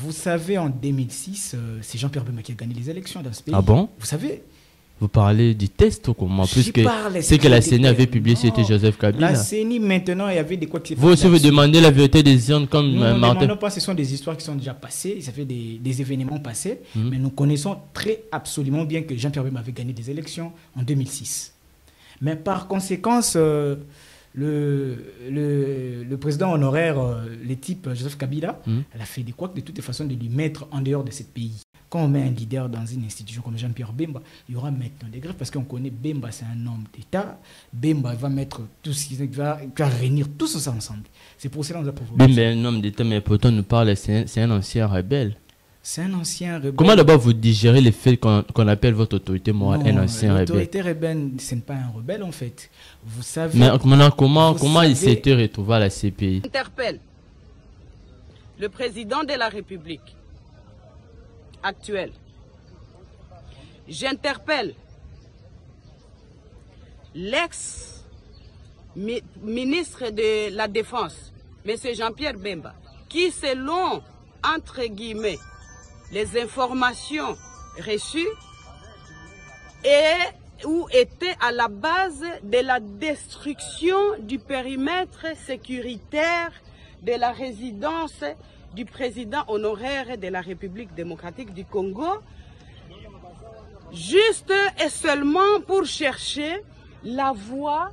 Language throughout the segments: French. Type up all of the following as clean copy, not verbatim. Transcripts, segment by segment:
Vous savez, en 2006, c'est Jean-Pierre Bemba qui a gagné les élections dans ce pays. Ah bon? Vous savez? Vous parlez du test ou comment? Puisque c'est que la CENI avait publié, c'était Joseph Kabila. La CENI, maintenant, il y avait des quoi qui vous aussi, vous demandez la vérité des urnes comme Martin. Nous ne Martin. demandons pas, ce sont des histoires qui sont déjà passées, ça fait des événements passés, mais nous connaissons absolument bien que Jean-Pierre Bemba avait gagné des élections en 2006. Mais par conséquence, le président honoraire, le type Joseph Kabila, elle a fait des couacs de toutes les façons de lui mettre en dehors de ce pays. Quand on met un leader dans une institution comme Jean-Pierre Bemba, il y aura maintenant des grèves parce qu'on connaît Bemba, c'est un homme d'État. Bemba va mettre tout ce qui va réunir tout ça ensemble. C'est pour cela qu'on a proposé. Bemba est un homme d'État, mais pourtant nous parle, c'est un ancien rebelle. C'est un ancien rebelle. Comment d'abord vous digérez le fait qu'on appelle votre autorité morale un ancien rebelle? L'autorité rebelle, ce n'est pas un rebelle en fait. Vous savez. Mais maintenant, comment il s'était retrouvé à la CPI? J'interpelle le président de la République actuel. J'interpelle l'ex-ministre de la Défense, M. Jean-Pierre Bemba, qui selon, entre guillemets, les informations reçues, ou était à la base de la destruction du périmètre sécuritaire de la résidence du président honoraire de la République démocratique du Congo, juste et seulement pour chercher la voie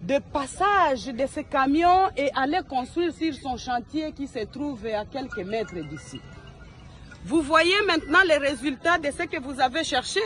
de passage de ce camion et aller construire sur son chantier qui se trouve à quelques mètres d'ici. Vous voyez maintenant les résultats de ce que vous avez cherché.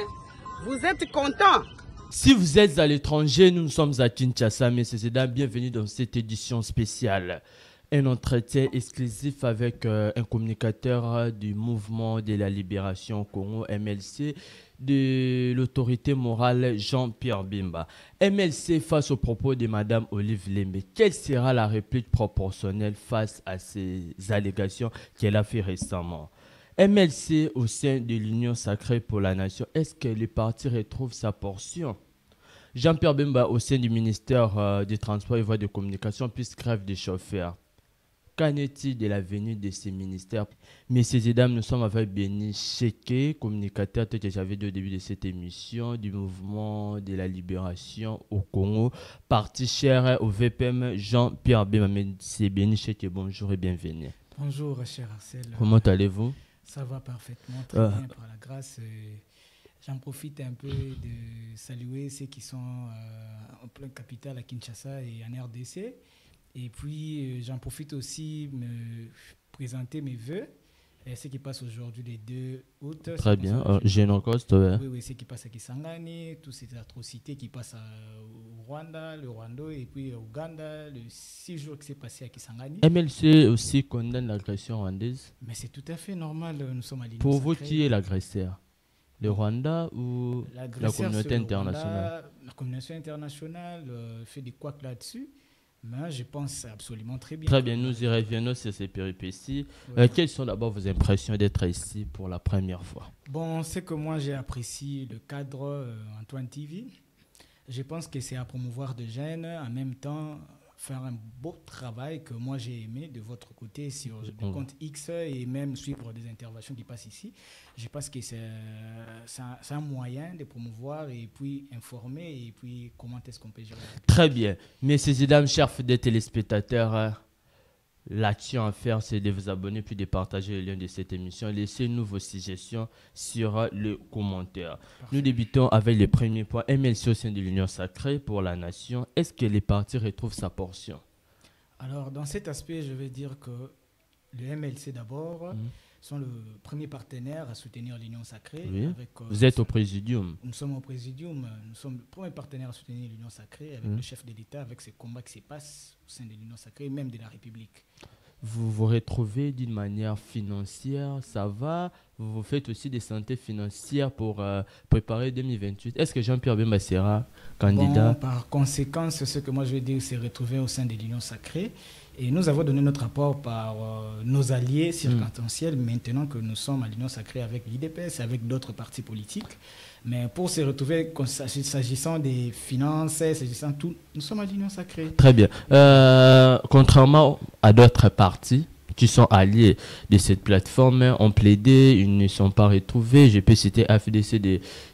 Vous êtes content. Si vous êtes à l'étranger, nous sommes à Kinshasa, mais c'est bienvenue dans cette édition spéciale. Un entretien exclusif avec un communicateur du mouvement de la libération Congo, MLC, de l'autorité morale Jean-Pierre Bemba. MLC face aux propos de Mme Olive Lembe. Quelle sera la réplique proportionnelle face à ces allégations qu'elle a fait récemment? MLC au sein de l'Union sacrée pour la nation, est-ce que le parti retrouve sa portion? Jean-Pierre Bemba au sein du ministère des Transports et Voies de Communication plus grève des chauffeurs. Qu'en est-il de la venue de ces ministères? Messieurs et dames, nous sommes avec Béni Cheke, communicateur que j'avais dit au début de cette émission du mouvement de la libération au Congo, parti cher au VPM Jean-Pierre Bemba. C'est Béni Cheke, bonjour et bienvenue. Bonjour cher Arcel. Comment allez-vous? Ça va parfaitement, très bien par la grâce. J'en profite un peu de saluer ceux qui sont en plein capital à Kinshasa et en RDC. Et puis, j'en profite aussi de me présenter mes voeux. Ce qui passe aujourd'hui, les 2 août. Très bien. Génocoste, oui, ce qui passe à Kisangani, toutes ces atrocités qui passent au Rwanda, le Rwanda, et puis au Ouganda, le 6 jours qui s'est passé à Kisangani. MLC aussi condamne l'agression rwandaise. Mais c'est tout à fait normal, nous sommes à l'Union Pour vous, sacrée. Qui est l'agresseur? Le Rwanda ou la communauté internationale? La communauté internationale fait des couacs là-dessus. Mais je pense absolument très bien. Très bien, nous y revenons sur ces péripéties. Quelles sont d'abord vos impressions d'être ici pour la première fois? Bon, c'est que moi j'ai apprécié le cadre Antoine TV. Je pense que c'est à promouvoir de jeunes, en même temps faire un beau travail que moi j'ai aimé de votre côté sur le compte X et même suivre des interventions qui passent ici. Je pense que c'est un moyen de promouvoir et puis informer et puis comment est-ce qu'on peut gérer. Très bien. Messieurs et dames, chers fidèles téléspectateurs, l'action à faire, c'est de vous abonner puis de partager le lien de cette émission. Laissez-nous vos suggestions sur le commentaire. Parfait. Nous débutons avec le premier point. MLC au sein de l'Union sacrée pour la nation. Est-ce que les partis retrouvent sa portion? Alors, dans cet aspect, je vais dire que le MLC d'abord sont le premier partenaire à soutenir l'Union sacrée. Oui. Avec, vous êtes au Présidium. Nous sommes au Présidium. Nous sommes le premier partenaire à soutenir l'Union sacrée avec le chef de l'État, avec ces combats qui se passent au sein de l'Union sacrée et même de la République. Vous vous retrouvez d'une manière financière, ça va? Vous faites aussi des santé financières pour préparer 2028. Est-ce que Jean-Pierre Bemba sera candidat? Par conséquent, ce que moi je veux dire, c'est retrouver au sein de l'Union sacrée. Et nous avons donné notre rapport par nos alliés circonstanciels maintenant que nous sommes à l'Union sacrée avec l'IDPS et avec d'autres partis politiques. Mais pour se retrouver, s'agissant des finances, s'agissant de tout, nous sommes à l'Union sacrée. Très bien. Contrairement à d'autres partis qui sont alliés de cette plateforme ont plaidé, ils ne sont pas retrouvés. Je peux citer AFDC,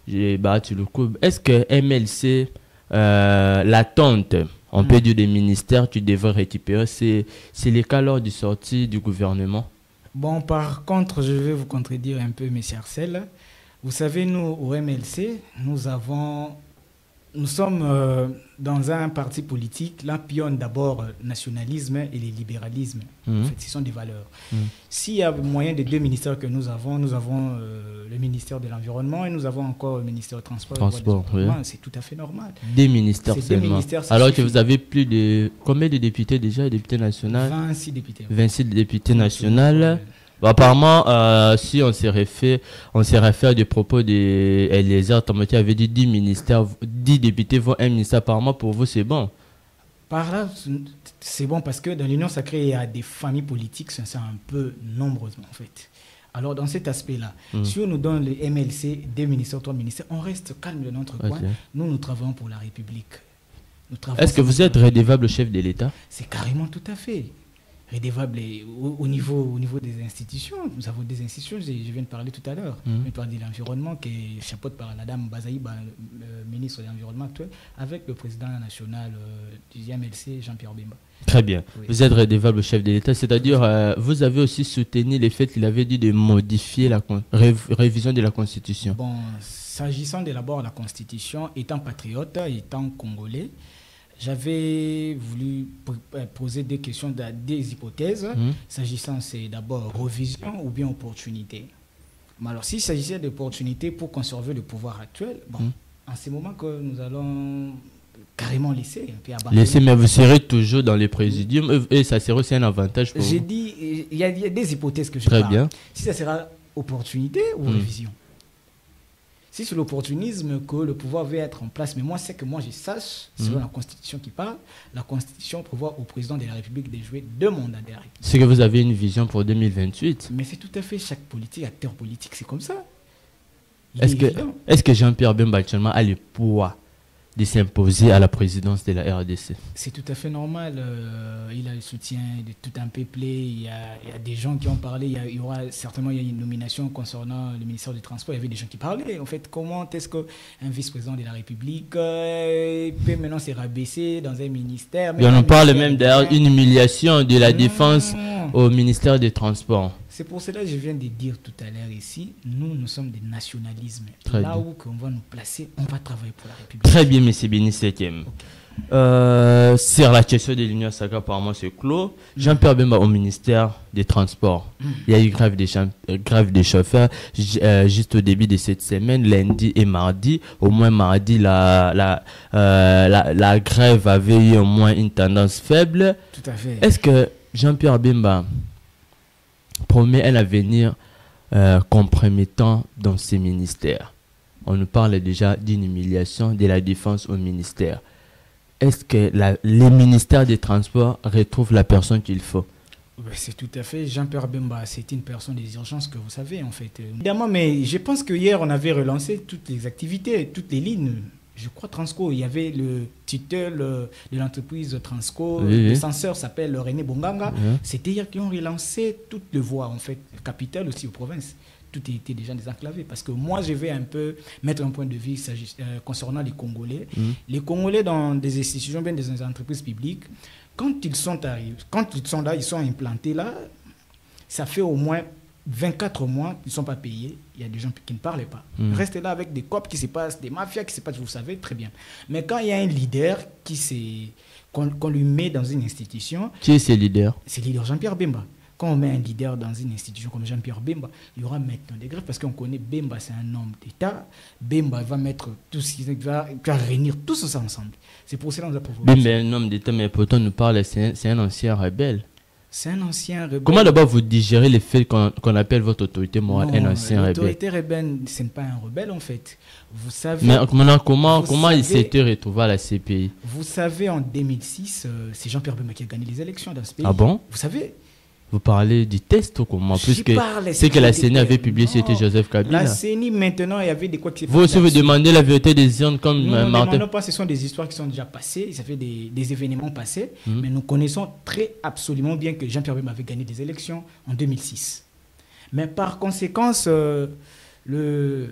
j'ai battu le coup. Est-ce que MLC, l'attente, on peut dire des ministères, tu devrais récupérer, c'est le cas lors du sortie du gouvernement? Bon, par contre, je vais vous contredire un peu, M. Arcel. Vous savez, nous, au MLC, nous sommes dans un parti politique, là, pionne d'abord nationalisme et le libéralisme. En fait, ce sont des valeurs. S'il y a moyen des deux ministères que nous avons le ministère de l'Environnement et nous avons encore le ministère du Transport. Oui. C'est tout à fait normal. Des ministères seulement. Alors que vous avez plus de... Combien de députés déjà, députés nationaux? 26 députés. 26 députés nationaux. Bon, apparemment, si on se réfère des propos de Eliezer Tamati avait dit 10 ministères, 10 députés vont un ministère. Apparemment, pour vous, c'est bon. Par là, c'est bon parce que dans l'Union sacrée, il y a des familles politiques, c'est un peu nombreusement, en fait. Alors, dans cet aspect-là, si on nous donne les MLC, 2 ministères, 3 ministères, on reste calme de notre coin. Nous travaillons pour la République. Est-ce que vous êtes redevable chef de l'État? C'est carrément tout à fait. Redevable au niveau des institutions. Nous avons des institutions, je viens de parler tout à l'heure. Je viens de parler de l'environnement qui est chapeauté par la dame Bazaïba, ministre de l'Environnement actuel, avec le président national du MLC, Jean-Pierre Bemba. Très bien. Oui. Vous êtes redevable chef de l'État, c'est-à-dire vous avez aussi soutenu le fait qu'il avait dit de modifier la révision de la Constitution. Bon, s'agissant d'abord de la Constitution, étant patriote, étant congolais, j'avais voulu poser des questions, des hypothèses. S'agissant, c'est d'abord révision ou bien opportunité. Mais alors, s'il s'agissait d'opportunité pour conserver le pouvoir actuel, bon, en ce moment que nous allons carrément laisser. Laisser, mais vous serez toujours dans les présidiums et ça sera aussi un avantage pour vous. J'ai dit, il y a des hypothèses que je parle. Très bien. Si ça sera opportunité ou révision. Si c'est l'opportunisme que le pouvoir veut être en place, mais moi, c'est que moi, je sache, selon la Constitution qui parle, la Constitution prévoit au président de la République de jouer 2 mandats de la République. C'est que vous avez une vision pour 2028. Mais c'est tout à fait chaque acteur politique, c'est comme ça. Est-ce que Jean-Pierre Bemba actuellement a le poids de s'imposer à la présidence de la RDC? C'est tout à fait normal. Il a le soutien de tout un peuple. Il y a des gens qui ont parlé. Il y aura certainement une nomination concernant le ministère du Transport. Il y avait des gens qui parlaient. En fait, comment est-ce qu'un vice-président de la République peut maintenant se rabaisser dans un ministère? Et on en parle même d'ailleurs une humiliation de la défense au ministère des Transports. C'est pour cela que je viens de dire tout à l'heure ici, nous sommes des nationalismes. Très là bien. où on va nous placer, on va travailler pour la République. Très bien, M. Béni 7e. Okay. Sur la question de l'Union sacrée, apparemment, c'est clos. Jean-Pierre Bemba au ministère des Transports. Il y a eu grève des chauffeurs juste au début de cette semaine, lundi et mardi. Au moins mardi, la grève avait eu au moins une tendance faible. Tout à fait. Est-ce que Jean-Pierre Bemba promet un avenir compromettant dans ces ministères? On nous parle déjà d'une humiliation de la défense au ministère. Est-ce que les ministères des Transports retrouvent la personne qu'il faut? C'est tout à fait. Jean-Pierre Bemba, c'est une personne des urgences que vous savez, en fait. Évidemment, mais je pense que hier, on avait relancé toutes les activités, toutes les lignes. Je crois Transco, il y avait le tuteur de l'entreprise Transco, le censeur s'appelle René Bonganga. C'était hier qu'ils ont relancé toutes les voies, en fait, capitale aussi aux provinces. Tout était déjà désenclavé. Parce que moi, je vais un peu mettre un point de vue concernant les Congolais. Les Congolais dans des institutions, bien des entreprises publiques, quand ils sont là, ils sont implantés là, ça fait au moins 24 mois qu'ils ne sont pas payés. Il y a des gens qui ne parlent pas. Restez là avec des copes qui se passent, des mafias qui se passent, vous savez très bien. Mais quand il y a un leader qu'on lui met dans une institution... Qui est ce leader? C'est le leader Jean-Pierre Bemba. Quand on met un leader dans une institution comme Jean-Pierre Bemba, il y aura maintenant des grèves parce qu'on connaît Bemba, c'est un homme d'État. Bemba va mettre tout ce qui va réunir tout ça ensemble. C'est pour cela qu'on a proposé. Bemba est un homme d'État, mais pourtant nous parle, c'est un ancien rebelle. C'est un ancien rebelle. Comment d'abord vous digérez le fait qu'on appelle votre autorité morale un ancien rebelle? L'autorité rebelle, ce n'est pas un rebelle en fait. Vous savez. Mais maintenant, comment il s'était retrouvé à la CPI? Vous savez, en 2006, c'est Jean-Pierre Bemba qui a gagné les élections dans ce pays. Ah bon? Vous savez. Vous parlez du test ou comment? Puisque c'est que la CENI avait publié, c'était Joseph Kabila. La CENI, maintenant, il y avait des quoi qui vous aussi, vous demandez la vérité des urnes comme Martin. Non, pas, ce sont des histoires qui sont déjà passées, ça fait des événements passés, mais nous connaissons très absolument bien que Jean-Pierre Bemba avait gagné des élections en 2006. Mais par conséquence, le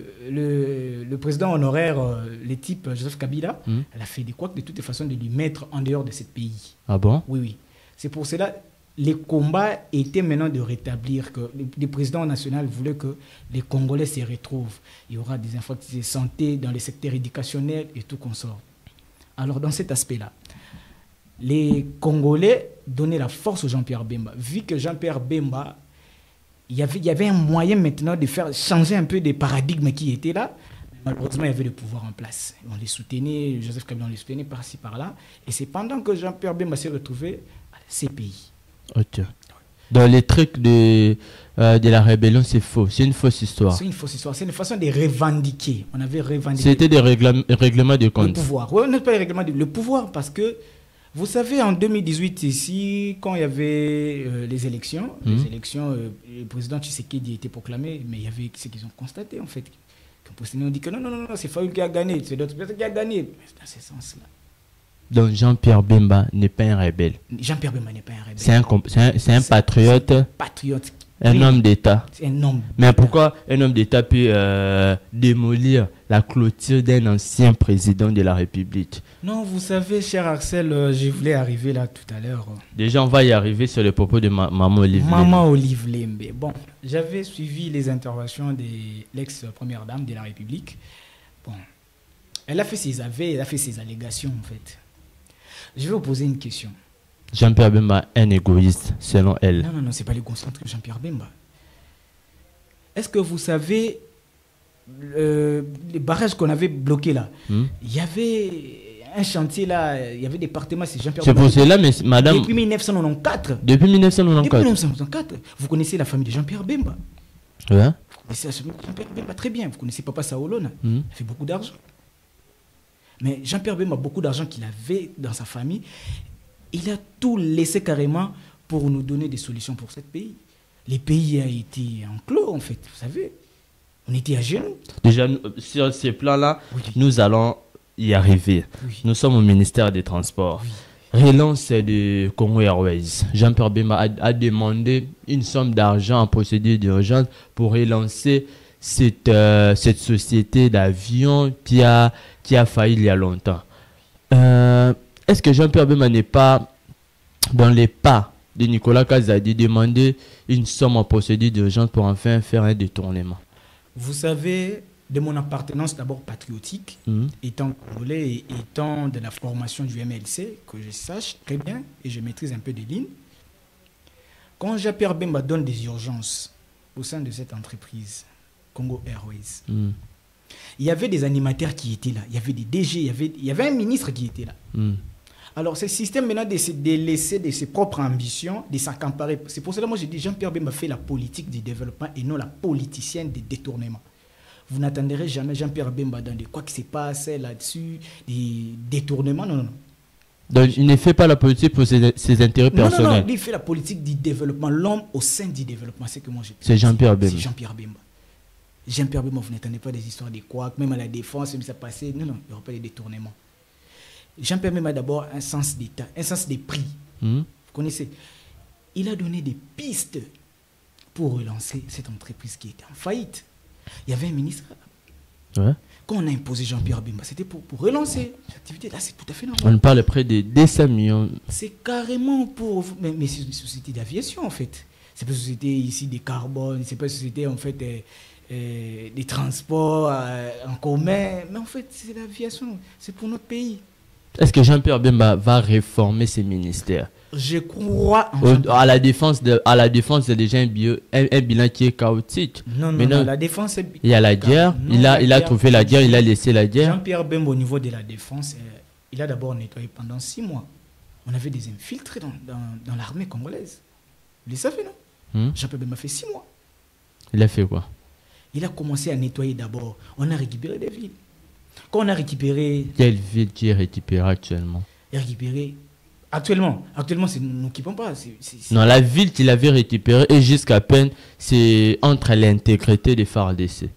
président honoraire, le type Joseph Kabila, elle a fait des couacs de toutes les façons de lui mettre en dehors de ce pays. Ah bon? Oui, oui. C'est pour cela les combats étaient maintenant de rétablir, que le président national voulait que les Congolais se retrouvent. Il y aura des infrastructures de santé dans les secteurs éducationnels et tout consort. Alors, dans cet aspect-là, les Congolais donnaient la force au Jean-Pierre Bemba. Vu que Jean-Pierre Bemba, il y avait un moyen maintenant de faire changer un peu des paradigmes qui étaient là. Malheureusement, il y avait le pouvoir en place. On les soutenait, Joseph Kabila, on les soutenait par-ci, par-là. Et c'est pendant que Jean-Pierre Bemba s'est retrouvé à ces pays. Ok. Dans les trucs de la rébellion, c'est faux. C'est une fausse histoire. C'est une fausse histoire. C'est une façon de revendiquer. On avait revendiqué. C'était des règlements de compte. Le pouvoir. Oui, non, pas les règlements le pouvoir, parce que vous savez, en 2018, ici, quand il y avait les élections, le président Tshisekedi a été proclamé, mais il y avait ce qu'ils ont constaté, en fait. On dit que non, c'est Fayoul qui a gagné, c'est d'autres personnes qui a gagné. Dans ce sens-là. Donc Jean-Pierre Bemba n'est pas un rebelle. Jean-Pierre Bemba n'est pas un rebelle. C'est un patriote. Un homme d'État. C'est un homme. Mais pourquoi un homme d'État peut démolir la clôture d'un ancien président de la République? Non, vous savez, cher Axel, je voulais arriver là tout à l'heure. Déjà, on va y arriver sur les propos de Maman Olive Lembe. Maman Olive Lembe. Bon, j'avais suivi les interventions de l'ex-première dame de la République. Bon, elle a fait ses allégations, en fait. Je vais vous poser une question. Jean-Pierre Bemba est un égoïste, selon elle. Non, c'est pas l'égocentrique Jean-Pierre Bemba. Est-ce que vous savez les barrages qu'on avait bloqués là? Il y avait un chantier là, il y avait des départements, c'est Jean-Pierre Bemba. C'est pour cela, mais madame... Depuis 1994. Depuis 1994. Vous connaissez la famille de Jean-Pierre Bemba. Ouais. Vous connaissez la famille de Jean-Pierre Bemba très bien. Vous connaissez Papa Saolona. Il fait beaucoup d'argent. Mais Jean-Pierre Bemba a beaucoup d'argent qu'il avait dans sa famille. Il a tout laissé carrément pour nous donner des solutions pour ce pays. Les pays a été enclos, en fait, vous savez. On était à genoux. Déjà, sur ces plans-là, nous allons y arriver. Oui. Nous sommes au ministère des Transports. Oui. Relance de Congo Airways. Jean-Pierre Bemba a demandé une somme d'argent en procédure d'urgence pour relancer cette société d'avions qui a failli il y a longtemps. Est-ce que Jean-Pierre Bemba n'est pas dans les pas de Nicolas Kazadi demander une somme en procédure d'urgence pour enfin faire un détournement? Vous savez, de mon appartenance d'abord patriotique, étant congolais et étant de la formation du MLC, que je sache très bien et je maîtrise un peu des lignes, quand Jean-Pierre Bemba donne des urgences au sein de cette entreprise, Congo Airways, il y avait des animateurs qui étaient là, il y avait des DG, il y avait un ministre qui était là. Alors, ce système maintenant de se délaisser de ses propres ambitions, de s'accaparer. C'est pour cela que moi je dis Jean-Pierre Bemba fait la politique du développement et non la politicienne des détournements. Vous n'attendrez jamais Jean-Pierre Bemba dans quoi qui se passe là-dessus, des détournements, non. Donc, il ne fait pas la politique pour ses intérêts personnels. Non, il fait la politique du développement, l'homme au sein du développement, c'est que moi je dis. C'est Jean-Pierre Bemba. C'est Jean-Pierre Bemba. Jean-Pierre Bemba, vous n'attendez pas des histoires de quoi, même à la défense, même ça passait. Non, il n'y aura pas de détournements. Jean-Pierre Bemba a d'abord un sens d'état, un sens des prix. Vous connaissez? Il a donné des pistes pour relancer cette entreprise qui était en faillite. Il y avait un ministre. Ouais. Quand on a imposé Jean-Pierre Bemba, c'était pour relancer l'activité. Là, c'est tout à fait normal. On parle près de 200 millions. C'est carrément pour... Mais c'est une société d'aviation, en fait. C'est pas une société ici des carbones, c'est pas une société, en fait, des transports en commun. Mais en fait, c'est l'aviation. C'est pour notre pays. Est-ce que Jean-Pierre Bemba va réformer ses ministères? Je crois à la défense, c'est déjà un bilan qui est chaotique. Non, la défense... Il y a la guerre, il a trouvé la guerre, il a laissé la guerre. Jean-Pierre Bemba, au niveau de la défense, il a d'abord nettoyé pendant 6 mois. On avait des infiltrés dans l'armée congolaise. Vous le savez, non? Jean-Pierre Bemba a fait 6 mois. Il a fait quoi? Il a commencé à nettoyer d'abord. On a récupéré des villes. Quand on a récupéré... Quelle ville qui est récupérée actuellement? Il a récupéré Actuellement, nous qui ne pas. Non, la ville qu'il avait récupérée et jusqu'à peine, c'est entre l'intégrité des FARDC.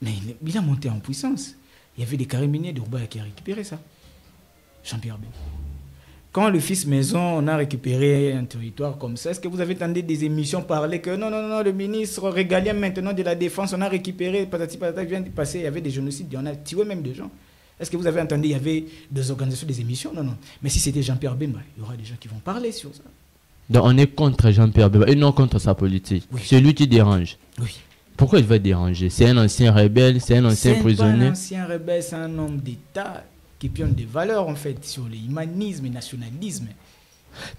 Mais il a monté en puissance. Il y avait des carabiniers de Roubaix qui a récupéré ça. Jean-Pierre Bemba. Quand le fils Maison, on a récupéré un territoire comme ça, est-ce que vous avez entendu des émissions parler que non, le ministre régalien maintenant de la Défense, on a récupéré, patati patata, vient de passer, il y avait des génocides, on a tué même des gens. Est-ce que vous avez entendu, il y avait des organisations, des émissions? Non. Mais si c'était Jean-Pierre Bemba, il y aura des gens qui vont parler sur ça. Donc on est contre Jean-Pierre Bemba et non contre sa politique. Oui. C'est lui qui dérange. Oui. Pourquoi il va déranger? C'est un ancien rebelle, c'est un ancien prisonnier. C'est un ancien rebelle, c'est un homme d'État qui pionne des valeurs en fait sur l'humanisme et le nationalisme.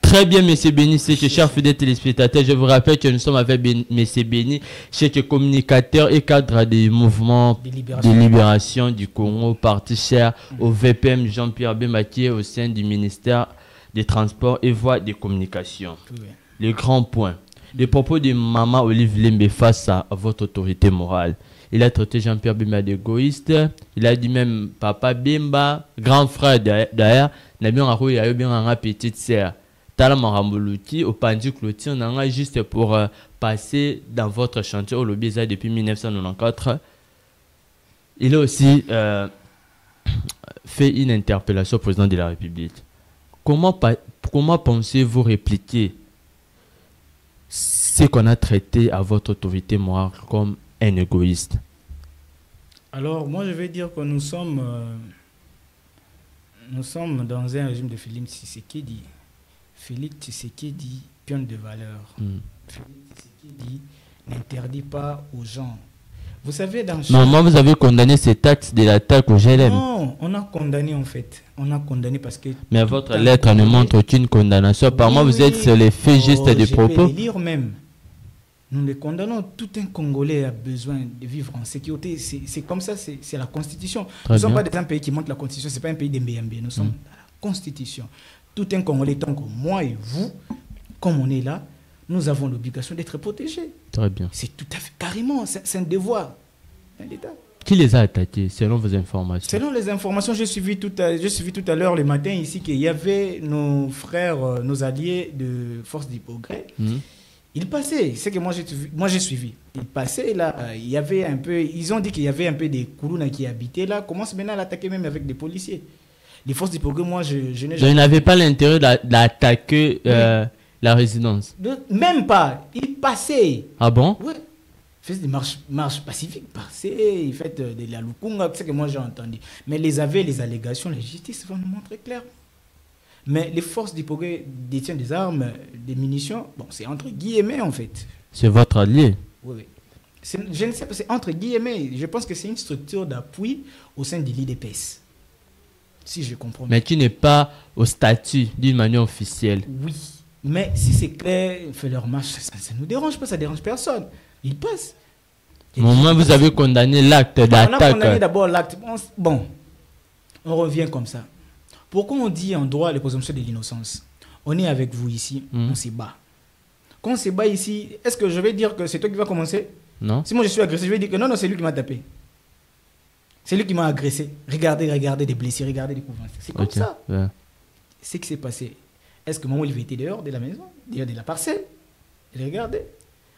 Très bien, M. Béni, c'est que chers fidèles téléspectateurs, je vous rappelle que nous sommes avec M. Béni, c'est communicateur et cadre des mouvements de libération du Congo, parti cher au VPM Jean-Pierre Bemba qui est au sein du ministère des Transports et Voies de Communication. Oui. Le grand point, les propos de Maman Olive Lembe face à votre autorité morale. Il a traité Jean-Pierre Bemba d'égoïste. Il a dit même Papa Bemba, grand frère d'ailleurs, n'a bien un petite sœur. Talamaramouluti, au Pandu Cloutier, on a juste pour passer dans votre chantier au lobby depuis 1994. Il a aussi fait une interpellation au président de la République. Comment pensez-vous répliquer ce qu'on a traité à votre autorité morale comme un égoïste? Alors, moi, je vais dire que nous sommes dans un régime de Félix Tshisekedi. Félix Tshisekedi, pionne de valeurs. Félix Tshisekedi n'interdit pas aux gens. Vous savez, dans non, moi, vous avez condamné cet acte de l'attaque au GLM. Non, on a condamné en fait. On a condamné parce que... Mais votre lettre ne montre aucune condamnation. Apparemment, vous êtes sur les faits justes des propos. Je vais les lire même. Nous les condamnons. Tout un Congolais a besoin de vivre en sécurité. C'est comme ça, c'est la Constitution. Nous ne sommes pas un pays qui montre la Constitution. Ce n'est pas un pays d'MBMB. Nous sommes à la Constitution. Tout un Congolais, tant que moi et vous, comme on est là, nous avons l'obligation d'être protégés. Très bien. C'est tout à fait carrément, c'est un devoir d'un État. Qui les a attaqués selon vos informations? Selon les informations, j'ai suivi tout à l'heure le matin ici qu'il y avait nos frères, nos alliés de Force du Progrès. Ils passaient, c'est que moi j'ai suivi. Ils passaient là, il y avait un peu, ils ont dit qu'il y avait un peu des Kourouna qui habitaient là. Commence maintenant à l'attaquer même avec des policiers. Les Forces du Progrès, moi je n'ai jamais... Ils n'avaient pas l'intérêt d'attaquer la résidence? Même pas, ils passaient. Ah bon? Oui. Ils faisaient des marches pacifiques, passaient, ils faisaient de la loukunga, c'est ce que moi j'ai entendu. Mais les allégations, la justice va nous montrer clairement. Mais les Forces du Progrès détiennent des armes, des munitions, bon, c'est entre guillemets en fait. C'est votre allié? Oui. Je ne sais pas, c'est entre guillemets. Je pense que c'est une structure d'appui au sein de l'IDPS. Si je comprends bien. Mais qui n'est pas au statut d'une manière officielle. Oui. Mais si c'est clair, fait leur marche, ça ne nous dérange pas, ça ne dérange personne. Ils passent. Au moins, vous avez condamné l'acte d'attaque. On a condamné d'abord l'acte. Bon, on revient comme ça. Pourquoi on dit en droit les présomptions de l'innocence? On est avec vous ici, on se bat. Quand on se bat ici, est-ce que je vais dire que c'est toi qui vas commencer? Non. Si moi je suis agressé, je vais dire que non, c'est lui qui m'a tapé. C'est lui qui m'a agressé. Regardez des blessés, regardez des coups. C'est comme ça. Ouais. C'est ce qui s'est passé. Est-ce que maman il était dehors de la maison, dehors de la parcelle? Regardez.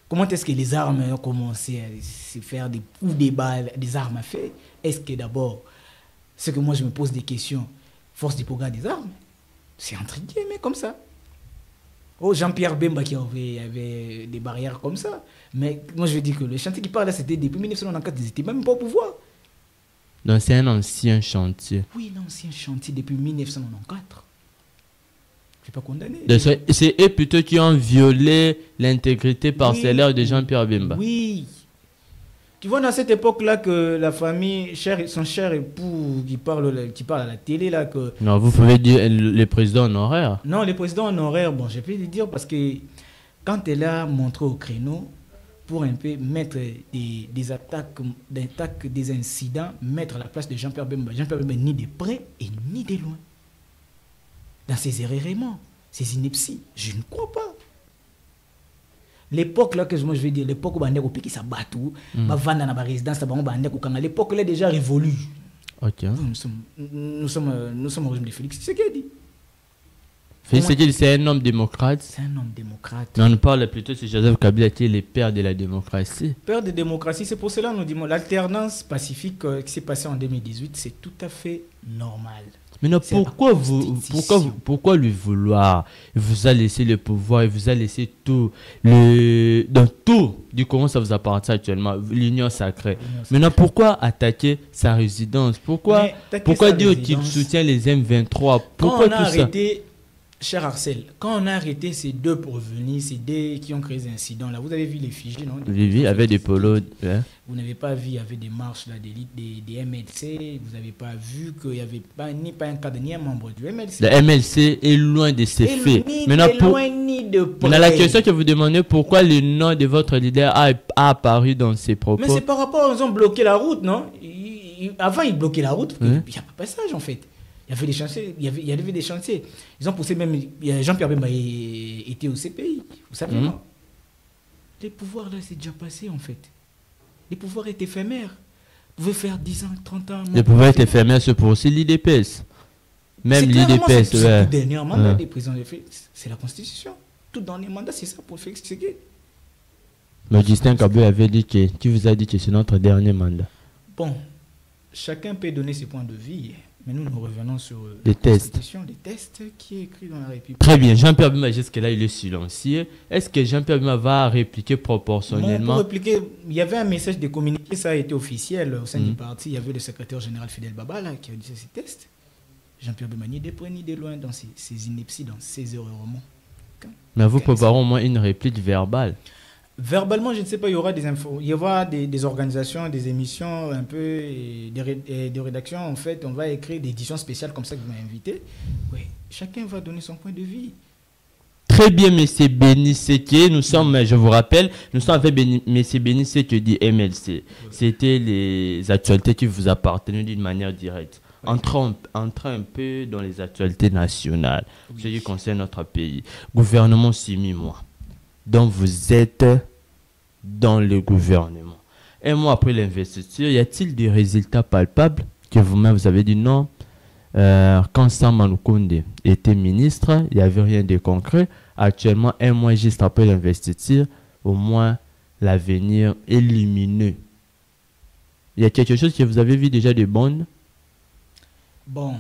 Comment est-ce que les armes ont commencé à se faire des coups, des balles, des armes à feu? Est-ce que d'abord, c'est que moi je me pose des questions, Force du Progrès des armes? C'est entre guillemets comme ça. Oh, Jean-Pierre Bemba qui avait des barrières comme ça. Mais moi je veux dire que le chantier qui parle là, c'était depuis 1994, ils n'étaient même pas au pouvoir. Donc c'est un ancien chantier. Oui, l'ancien chantier depuis 1994. Je ne vais pas condamner. C'est eux plutôt qui ont violé l'intégrité parcellaire de Jean-Pierre Bemba. Oui. Tu vois, dans cette époque-là, que la famille, son cher époux qui parle à la télé, là, que... Non, vous pouvez dire les présidents honoraires. Non, les présidents honoraires, bon, je peux le dire parce que quand elle a montré au créneau pour un peu mettre des attaques, des incidents, mettre à la place de Jean-Pierre Bemba ni de près et ni de loin. Dans ces erreurs, ces inepties, je ne crois pas. L'époque là que moi je vais dire, l'époque où Bandeko qui s'abattent, Bavanda na résidence, Bandeko quand l'époque là est déjà révolue. OK. Nous sommes au régime de Félix Tshisekedi. Félix Tshisekedi, c'est un homme démocrate. C'est un homme démocrate. Mais on parle plutôt de Joseph Kabila qui est le père de la démocratie. Père de démocratie, c'est pour cela que nous disons l'alternance pacifique qui s'est passée en 2018, c'est tout à fait normal. Maintenant, pourquoi lui vouloir? Il vous a laissé le pouvoir, il vous a laissé tout. Dans tout du Congo, ça vous appartient actuellement, l'union sacrée. Maintenant, pourquoi attaquer sa résidence? Pourquoi dire qu'il soutient les M23? Pourquoi tout ça? Cher Arcel, quand on a arrêté ces deux revenus, ces deux qui ont créé des incidents là, vous avez vu les fichiers, non? Oui, avec des polos. Ouais. Vous n'avez pas vu, il y avait des marches là, des MLC, vous n'avez pas vu qu'il n'y avait pas un cadre ni un membre du MLC. Le MLC est loin de ses faits. Maintenant, la question que vous demandez, pourquoi le nom de votre leader a apparu dans ses propos? Mais c'est par rapport aux gens bloqué la route, non? Avant, ils bloquaient la route, il n'y a pas de passage en fait. Il y avait des chantiers, il y avait des chantiers. Ils ont poussé même. Jean-Pierre Bemba était au CPI. Vous savez, non? Les pouvoirs là, c'est déjà passé en fait. Les pouvoirs étaient éphémères. Vous pouvez faire 10 ans, 30 ans. Les pouvoirs étaient éphémères, c'est pour aussi l'IDPS. Même l'IDPS, le dernier mandat des présidents de Félix, c'est la Constitution. Tout dans les mandats, c'est ça pour Félix Tshisekedi. Mais Justin Kabila avait dit qui vous a dit que c'est notre dernier mandat. Bon, chacun peut donner ses points de vue. Mais nous revenons sur les tests qui est écrit dans la République. Très bien. Jean-Pierre Bemba, jusque-là, il est silencieux. Est-ce que Jean-Pierre Bemba va répliquer proportionnellement? Pour répliquer, il y avait un message de communiqué, ça a été officiel au sein du parti. Il y avait le secrétaire général Fidel Baba là, qui a dit ces tests. Jean-Pierre Bemba ni de près ni de loin dans ses inepties, dans ses erreurs. Mais vous préparez au moins une réplique verbale. Verbalement, je ne sais pas, il y aura des infos, il y aura des organisations, des émissions, un peu, des rédactions. En fait, on va écrire des éditions spéciales comme ça que vous m'avez invité. Oui, chacun va donner son point de vue. Très bien, M. Béni-Séké. Nous sommes, je vous rappelle, nous sommes avec M. Béni-Séké du MLC. C'était les actualités qui vous appartenaient d'une manière directe. Entrons un peu dans les actualités nationales, ce qui concerne notre pays. Gouvernement Simi-Moi. Donc vous êtes dans le gouvernement. Un mois après l'investiture, y a-t-il des résultats palpables que vous-même vous avez dit non? Quand Samba Lukonde était ministre, il n'y avait rien de concret. Actuellement, un mois juste après l'investiture, au moins l'avenir est lumineux. Il y a quelque chose que vous avez vu déjà de bon? Bon,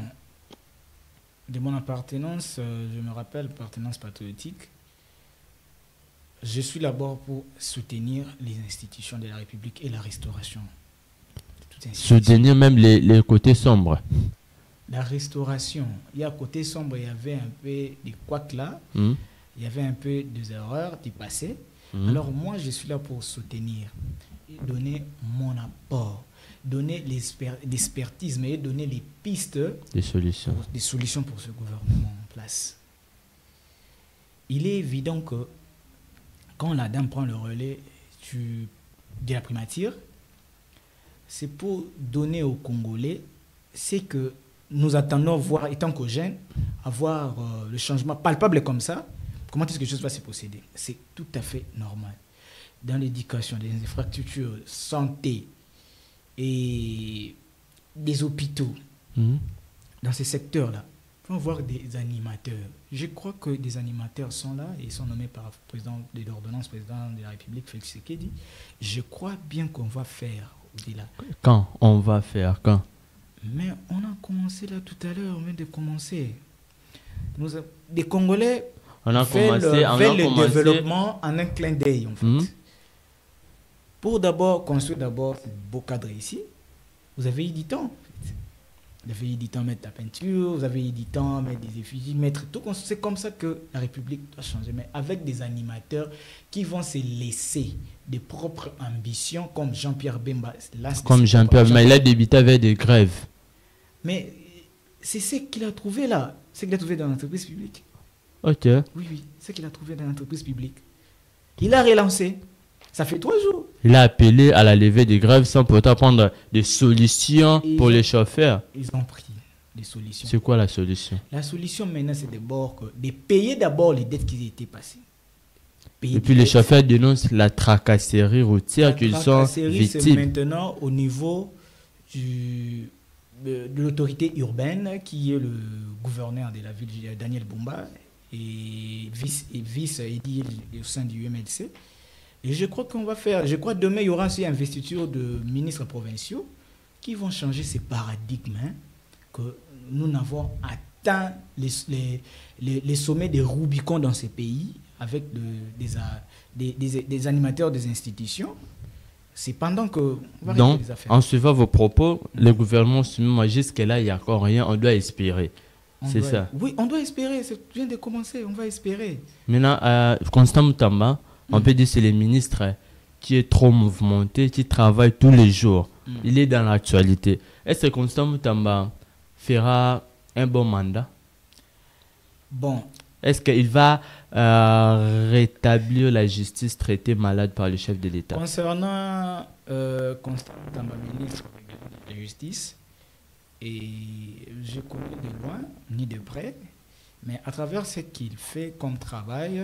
de mon appartenance, je me rappelle, appartenance patriotique. Je suis d'abord pour soutenir les institutions de la République et la restauration. Soutenir même les côtés sombres. La restauration. Il y a côté sombre, il y avait un peu des couacs là. Il y avait un peu des erreurs du passé. Alors moi, je suis là pour soutenir et donner mon apport. Donner l'expertise, mais donner les pistes. Des solutions. Des solutions pour ce gouvernement en place. Il est évident que quand la dame prend le relais de la primature, c'est pour donner aux Congolais ce que nous attendons voir, étant que jeunes, avoir le changement palpable comme ça. Comment est-ce que les choses vont se procéder? C'est tout à fait normal. Dans l'éducation, les infrastructures, santé et des hôpitaux, dans ces secteurs-là, il faut voir des animateurs. Je crois que des animateurs sont là et sont nommés par le président de l'ordonnance, président de la République, Félix Tshisekedi. Je crois bien qu'on va faire au-delà. Quand on va faire? Quand? Mais on a commencé là tout à l'heure, on vient de commencer. Des Congolais veulent le développement en un clin d'œil, en fait. Pour d'abord construire d'abord ce beau cadre ici, vous avez eu du temps. Vous avez eu du temps à mettre la peinture, vous avez eu du temps à mettre des effigies, mettre tout. C'est comme ça que la République doit changer, mais avec des animateurs qui vont se laisser des propres ambitions, comme Jean-Pierre Bemba. Comme Jean-Pierre Bemba, il a débuté avec des grèves. Mais c'est ce qu'il a trouvé là, ce qu'il a trouvé dans l'entreprise publique. Ok. Oui, ce qu'il a trouvé dans l'entreprise publique. Il a relancé. Ça fait 3 jours. Il a appelé à la levée des grèves sans pourtant prendre des solutions pour les chauffeurs. Ils ont pris des solutions. C'est quoi la solution? La solution maintenant, c'est de payer d'abord les dettes qui étaient passées. Et puis les chauffeurs dénoncent la tracasserie routière qu'ils sont victimes. C'est maintenant au niveau de l'autorité urbaine qui est le gouverneur de la ville, Daniel Bumba, et vice édile au sein du UMLC. Et je crois qu'on va faire, je crois demain il y aura aussi investiture de ministres provinciaux qui vont changer ces paradigmes, hein, que nous n'avons atteint les sommets des Rubicon dans ces pays avec des animateurs des institutions. C'est pendant que... Donc, en suivant vos propos, le gouvernement, jusqu'à là, il n'y a encore rien, on doit espérer. C'est ça? Oui, on doit espérer, ça vient de commencer, on va espérer. Maintenant, Constant Moutamba, on peut dire que c'est le ministre qui est trop mouvementé, qui travaille tous les jours. Il est dans l'actualité. Est-ce que Constant Moutamba fera un bon mandat? Bon. Est-ce qu'il va rétablir la justice traitée malade par le chef de l'État? Concernant Constant Moutamba, ministre de la Justice, et je connais de loin ni de près, mais à travers ce qu'il fait comme travail,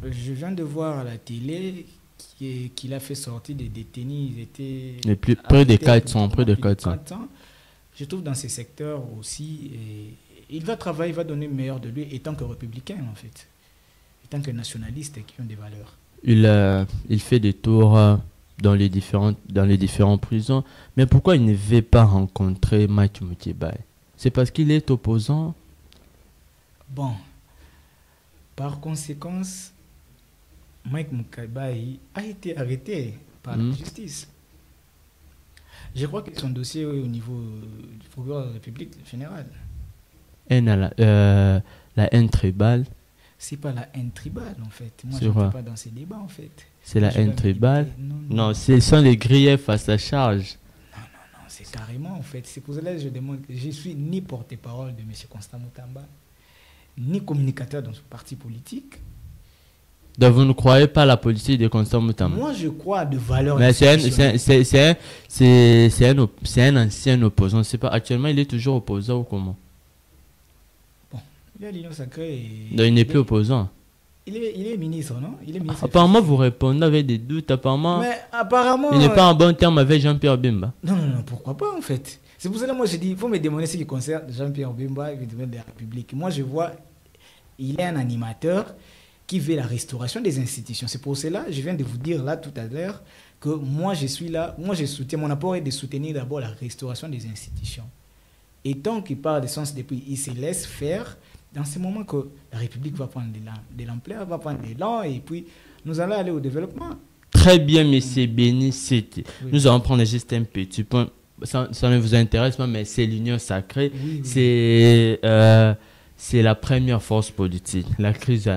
je viens de voir à la télé qu'il a fait sortir des détenus. Ils étaient près de 400, près de 400. Je trouve dans ces secteurs aussi, il va travailler, il va donner le meilleur de lui, étant que républicain en fait, étant que nationaliste qui ont des valeurs. Il fait des tours dans les différentes prisons, mais pourquoi il ne veut pas rencontrer Mike Moukébaye? C'est parce qu'il est opposant? Bon, par conséquent, Mike Moukébaye a été arrêté par la justice. Je crois que son dossier est au niveau du procureur de la République générale. La haine tribale. C'est pas la haine tribale en fait. Moi, je ne suis pas dans ces débats en fait. C'est la haine tribale? Non, ce sont les griefs à sa charge. Non, c'est carrément en fait. C'est pour cela que je demande. Je suis ni porte-parole de M. Constant Moutamba, ni communicateur dans ce parti politique. Donc vous ne croyez pas à la politique de Constant Moutamba? Moi, je crois à de valeurs. Mais c'est un ancien opposant. C'est pas actuellement, il est toujours opposant ou comment? Bon, il est à l'Union sacrée. Donc il n'est plus opposant. Il est ministre, non? Il est ministre. Apparemment, vous répondez avec des doutes. Apparemment, mais apparemment, il n'est pas en bon terme avec Jean-Pierre Bemba. Non, pourquoi pas en fait? C'est pour cela que moi je dis, il faut me demander ce qui concerne Jean-Pierre Bemba et le domaine de la République. Moi je vois, il est un animateur qui veut la restauration des institutions. C'est pour cela, je viens de vous dire là tout à l'heure, que moi je suis là, moi je soutiens, mon apport est de soutenir d'abord la restauration des institutions. Et tant qu'il parle de sens depuis, il se laisse faire, dans ce moment que la République va prendre de l'ampleur, va prendre de l'élan, et puis nous allons aller au développement. Très bien, monsieur Béni, c'était. Oui. Nous allons prendre juste un petit point. Ça ne vous intéresse pas, mais c'est l'Union sacrée. Oui. C'est la première force politique. La crise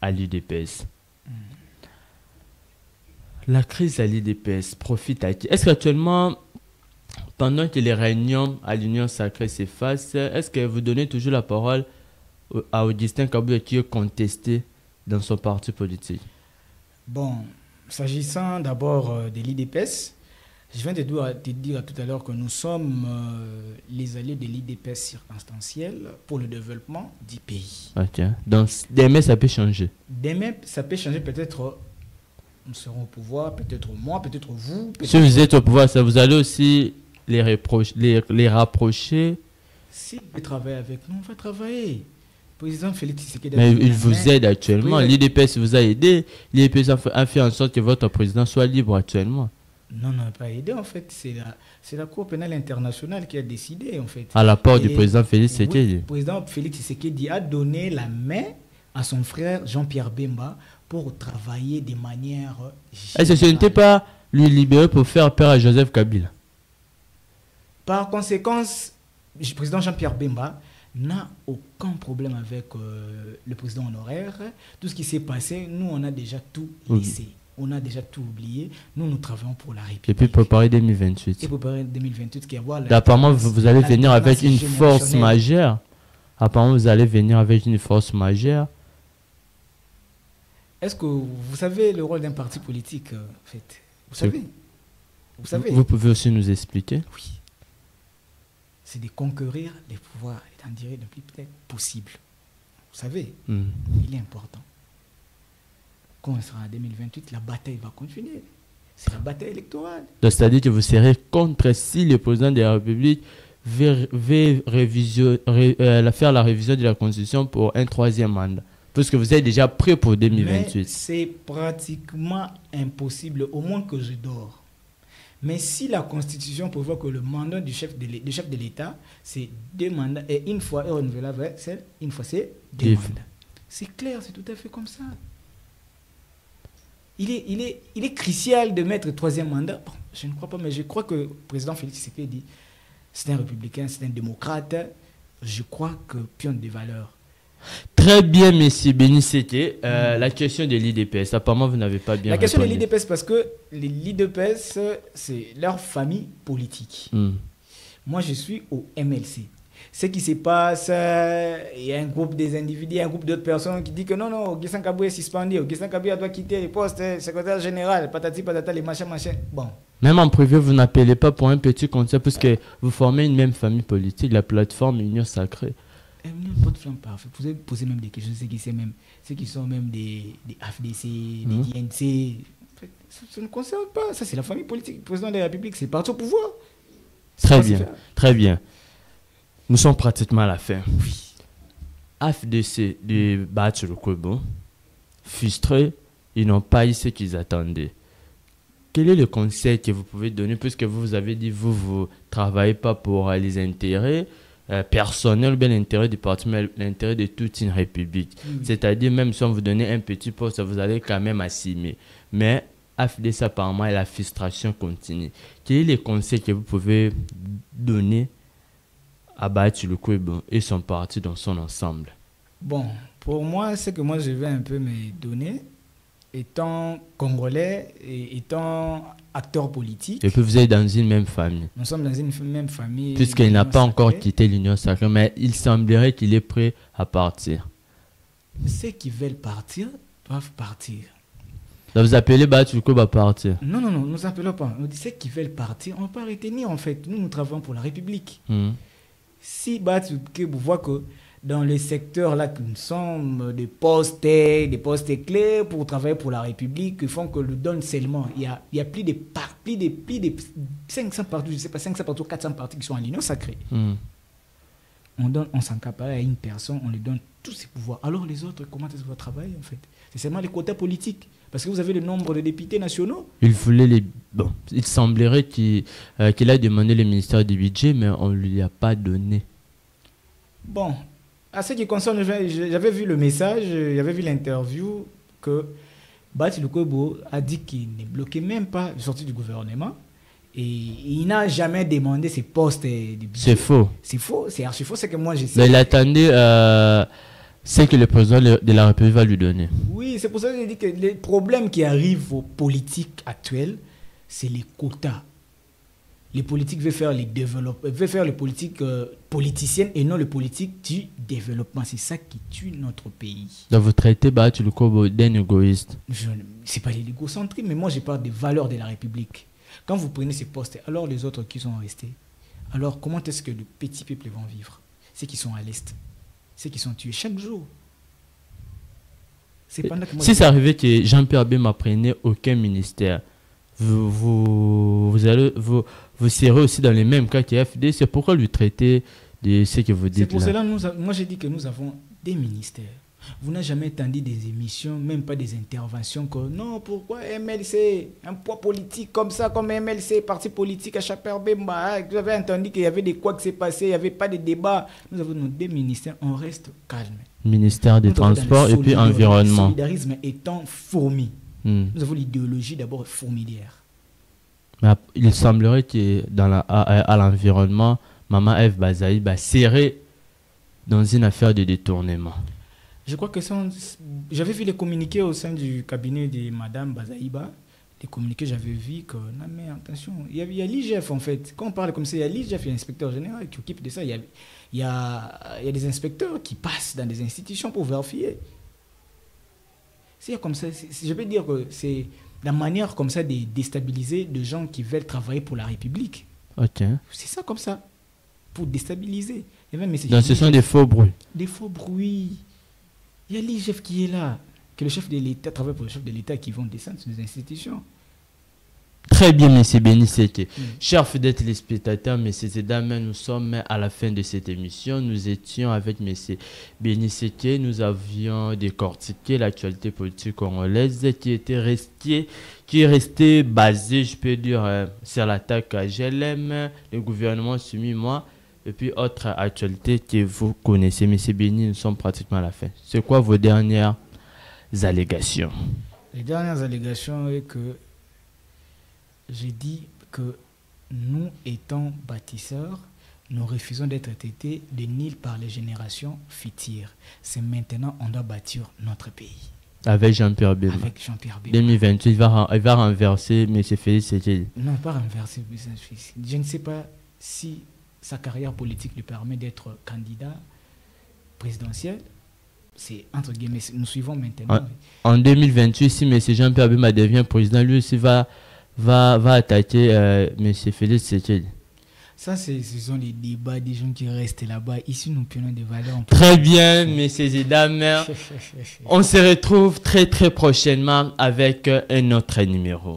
à l'UDPS. La crise à l'UDPS profite à qui? Est-ce qu'actuellement, pendant que les réunions à l'Union sacrée s'effacent, est-ce que vous donnez toujours la parole à Augustin Kabouya qui est contesté dans son parti politique? Bon, s'agissant d'abord de l'IDPS, je viens de te dire tout à l'heure que nous sommes les alliés de l'IDPS circonstanciel pour le développement du pays. Ok. Donc, demain, ça peut changer. Demain, ça peut changer. Peut-être nous serons au pouvoir, peut-être moi, peut-être vous. Si vous êtes au pouvoir, ça vous allez aussi les rapprocher. Si vous travaillez avec nous, on va travailler. Président Félix Tshisekedi. Mais il vous aide actuellement. Oui. L'IDPS vous a aidé. L'IDPS a fait en sorte que votre président soit libre actuellement. Non, pas aidé en fait. C'est la Cour pénale internationale qui a décidé en fait. À l'apport du président Félix Tshisekedi. Le président Félix Tshisekedi a donné la main à son frère Jean-Pierre Bemba pour travailler de manière générale. Est-ce que ce n'était pas lui libérer pour faire peur à Joseph Kabila? Par conséquent, le président Jean-Pierre Bemba n'a aucun problème avec le président honoraire. Tout ce qui s'est passé, nous, on a déjà tout laissé. On a déjà tout oublié. Nous travaillons pour la République. Et puis préparer 2028. Et préparer 2028, qui avoir apparemment, vous allez venir avec une force majeure. Apparemment, vous allez venir avec une force majeure. Est-ce que vous savez le rôle d'un parti politique, en fait? Vous savez? Vous pouvez aussi nous expliquer? Oui. C'est de conquérir les pouvoirs et d'en dire le plus peut-être possible. Vous savez, il est important. Quand on sera en 2028, la bataille va continuer. C'est la bataille électorale. Donc, c'est-à-dire que vous serez contre si le président de la République faire la révision de la Constitution pour un 3e mandat? Puisque vous êtes déjà prêt pour 2028. C'est pratiquement impossible, au moins que je dors. Mais si la Constitution prévoit que le mandat du chef de l'État, c'est 2 mandats, et une fois est renouvelable, une fois c'est 2 mandats. C'est clair, c'est tout à fait comme ça. Il est crucial de mettre 3e mandat. Bon, je ne crois pas, mais je crois que le président Félix Tshisekedi, c'est un républicain, c'est un démocrate. Je crois que pion des valeurs. Très bien, monsieur Béni-Sété. La question de l'IDPS, apparemment, vous n'avez pas bien répondu. La question de l'IDPS, parce que l'IDPS, c'est leur famille politique. Moi, je suis au MLC. Ce qui se passe, il y a un groupe des individus, un groupe d'autres personnes qui disent que non, Augustin Kabou est suspendu, Augustin Kabou doit quitter le poste, secrétaire général, patati patata, les machins. Bon. Même en privé, vous n'appelez pas pour un petit conseil, parce que vous formez une même famille politique, la plateforme Union Sacrée. Pas de flamme parfait. Vous pouvez poser même des questions, ceux qui sont même des AFDC, des INC. Ça ne concerne pas. Ça, c'est la famille politique. Le président de la République, c'est parti au pouvoir. Très bien, très bien. Nous sommes pratiquement à la fin. Oui. AFDC de Bac Lukwebo, frustrés, ils n'ont pas eu ce qu'ils attendaient. Quel est le conseil que vous pouvez donner, puisque vous avez dit vous travaillez pas pour les intérêts personnels ou bien l'intérêt du parti, mais l'intérêt de toute une république. C'est-à-dire, même si on vous donnait un petit poste, vous allez quand même assumer. Mais AFDC, apparemment, la frustration continue. Quel est le conseil que vous pouvez donner à Bac Lukwebo et son parti dans son ensemble? Bon, pour moi, ce que moi je vais un peu me donner, étant congolais et étant acteur politique. Et puis vous êtes dans une même famille. Nous sommes dans une même famille. Puisqu'il n'a pas encore quitté l'Union Sacrée, mais il semblerait qu'il est prêt à partir. Ceux qui veulent partir doivent partir. Donc vous appelez Bac Lukwebo à partir? Non, nous appelons pas. Nous disons ceux qui veulent partir, on ne peut pas retenir en fait. Nous travaillons pour la République. Si Bac Lukwebo voit que dans le secteur là que nous sommes, des postes clés pour travailler pour la République, ils font que le donne seulement. Il y a plus de 500 partis, je ne sais pas, 500 partis ou 400 partis qui sont en l'Union Sacrée. On s'encapare à une personne, on lui donne tous ses pouvoirs. Alors les autres, comment est-ce qu'ils vont travailler en fait? C'est seulement les quotas politiques. Parce que vous avez le nombre de députés nationaux. Il semblerait qu'il a demandé le ministère du budget, mais on ne lui a pas donné. Bon, à ce qui concerne, j'avais vu le message, j'avais vu l'interview que Bac Lukwebo a dit qu'il ne bloquait même pas la sortie du gouvernement. Et il n'a jamais demandé ses postes du budget. C'est faux. C'est faux, c'est archi faux, c'est que moi j'essaie. Il attendait ce que le président de la République va lui donner. Oui, c'est pour ça que j'ai dit que les problèmes qui arrivent aux politiques actuelles, c'est les quotas. Les politiques veulent faire les politiques politiciennes et non les politiques du développement. C'est ça qui tue notre pays. Donc vous traitez Bac Lukwebo d'un égoïste? C'est pas l'égocentrisme, mais moi je parle des valeurs de la République. Quand vous prenez ces postes, alors les autres qui sont restés, alors comment est-ce que les petits peuples vont vivre? Ceux qui sont à l'Est, ceux qui sont tués chaque jour. Si ça arrivait que Jean-Pierre Bemba prenait aucun ministère, vous serez aussi dans les mêmes cas que FD. C'est pourquoi lui traiter de ce que vous dites. C'est pour cela moi j'ai dit que nous avons des ministères. Vous n'avez jamais entendu des émissions, même pas des interventions que non, pourquoi MLC, un poids politique comme ça, comme MLC, parti politique à Jean-Pierre Bemba. Vous avez entendu qu'il y avait des quoi qui s'est passé, il n'y avait pas de débat. Nous avons nos deux ministères, on reste calme. Ministère des Transports et puis Environnement. Le solidarisme étant fourmi. Nous avons l'idéologie d'abord fourmilière. Mais il semblerait que à l'environnement, Maman Eve Bazaïba serait dans une affaire de détournement. Je crois que j'avais vu les communiqués au sein du cabinet de Madame Bazaïba. Les communiqués, j'avais vu que, non mais attention, il y a l'IGF en fait. Quand on parle comme ça, il y a l'IGF, il y a l'inspecteur général qui occupe de ça. Il y a des inspecteurs qui passent dans des institutions pour vérifier. C'est comme ça, je peux dire que c'est la manière comme ça de déstabiliser des gens qui veulent travailler pour la République. Ok. C'est ça comme ça, pour déstabiliser. Et même, donc ce sont des faux bruits. Des faux bruits. Il y a l'IGF qui est là, que le chef de l'État travaille pour le chef de l'État qui vont descendre sur les institutions. Très bien, M. Béni Séké. Chers fidèles téléspectateurs, M. Zedame, nous sommes à la fin de cette émission. Nous étions avec M. Béni Séké. Nous avions décortiqué l'actualité politique congolaise qui est restée basée, je peux dire, sur l'attaque à GLM, le gouvernement soumis, moi, et puis autre actualité que vous connaissez. M. Béni, nous sommes pratiquement à la fin. C'est quoi vos dernières allégations? Les dernières allégations est que j'ai dit que nous, étant bâtisseurs, nous refusons d'être traités de Nil par les générations futures. C'est maintenant on doit bâtir notre pays. Avec Jean-Pierre Bemba. Avec Jean-Pierre Bemba. 2028, il va renverser M. Félix Tshisekedi. Non, pas renverser. Je ne sais pas si sa carrière politique lui permet d'être candidat présidentiel. C'est entre guillemets, nous suivons maintenant. En 2028, si M. Jean-Pierre Bemba devient président, lui aussi va attaquer M. Félix Tshisekedi. Ça, ce sont les débats des gens qui restent là-bas. Ici, nous prenons des valeurs. Très bien, messieurs et dames. On se retrouve très très prochainement avec un autre numéro.